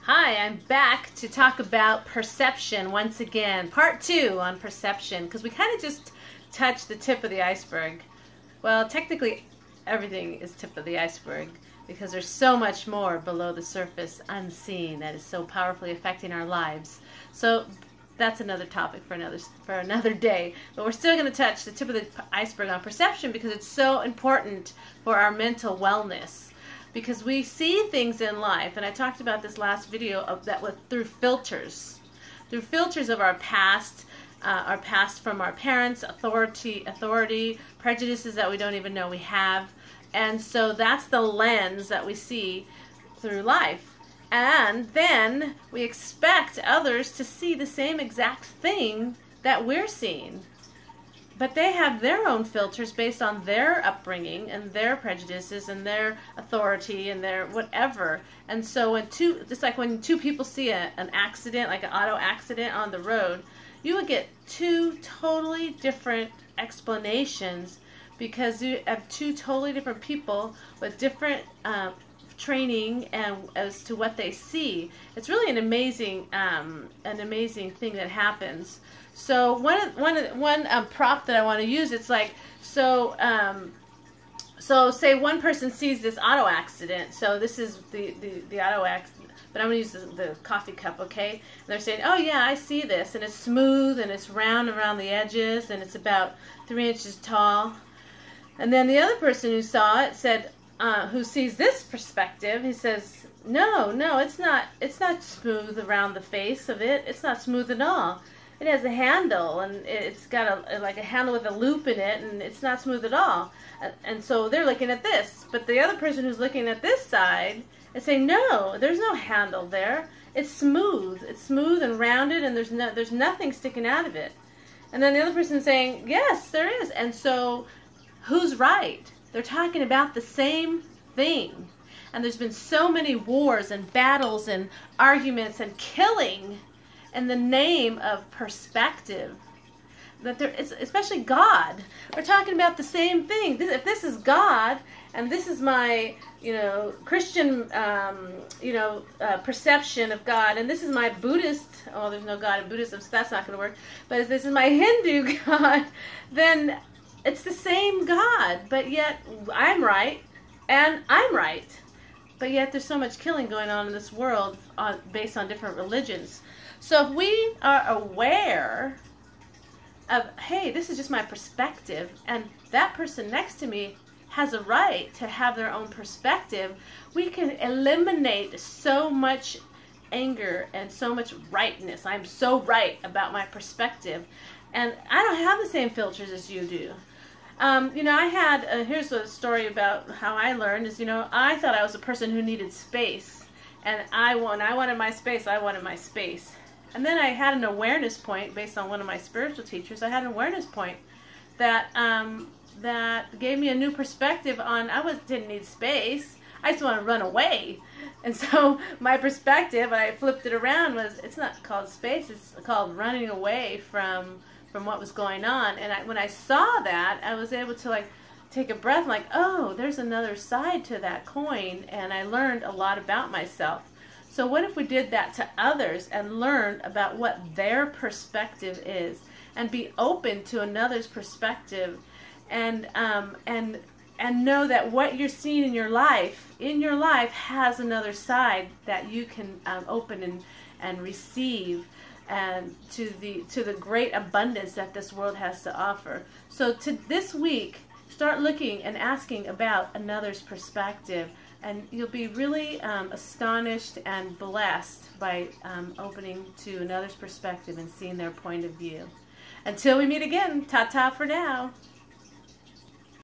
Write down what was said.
Hi, I'm back to talk about perception once again. Part 2 on perception, because we kind of just touched the tip of the iceberg. Well, technically everything is tip of the iceberg because there's so much more below the surface unseen that is so powerfully affecting our lives. So that's another topic for another day. But we're still going to touch the tip of the iceberg on perception because it's so important for our mental wellness. Because we see things in life, and I talked about this last video of that through filters of our past from our parents, authority, prejudices that we don't even know we have, and so that's the lens that we see through life. And then we expect others to see the same exact thing that we're seeing. But they have their own filters based on their upbringing and their prejudices and their authority and their whatever. And so just like when two people see an accident, like an auto accident on the road, you would get two totally different explanations because you have two totally different people with different training and as to what they see. It's really an amazing thing that happens. So one prop that I want to use, it's like, so say one person sees this auto accident. So this is the auto accident, but I'm going to use the coffee cup, okay? And they're saying, oh yeah, I see this, and it's smooth, and it's round around the edges, and it's about 3 inches tall. And then the other person who saw it said, who sees this perspective, he says, no, it's not smooth around the face of it. It's not smooth at all. It has a handle, and it's got like a handle with a loop in it, and it's not smooth at all. And so they're looking at this, but the other person who's looking at this side is saying, no, there's no handle there. It's smooth. It's smooth and rounded, and there's nothing sticking out of it. And then the other person is saying, yes, there is. And so who's right? They're talking about the same thing. And there's been so many wars and battles and arguments and killing in the name of perspective, that especially God. We're talking about the same thing. If this is God, and this is my, Christian, perception of God, and this is my Buddhist, oh, there's no God in Buddhism, so that's not going to work. But if this is my Hindu God, then it's the same God, but yet I'm right, and I'm right. But yet there's so much killing going on in this world based on different religions. So if we are aware of, hey, this is just my perspective, and that person next to me has a right to have their own perspective, we can eliminate so much anger and so much rightness. I'm so right about my perspective. And I don't have the same filters as you do. I had, here's a story about how I learned is, I thought I was a person who needed space. And when I wanted my space, I wanted my space. And then I had an awareness point based on one of my spiritual teachers. I had an awareness point that that gave me a new perspective on didn't need space. I just want to run away. And so my perspective, I flipped it around, was it's not called space, it's called running away from what was going on. And when I saw that, I was able to take a breath, like, oh, there's another side to that coin, and I learned a lot about myself. So what if we did that to others and learned about what their perspective is, and be open to another's perspective, and know that what you're seeing in your life has another side that you can open and receive, and to the great abundance that this world has to offer. So this week, start looking and asking about another's perspective, and you'll be really astonished and blessed by opening to another's perspective and seeing their point of view. Until we meet again, ta-ta for now.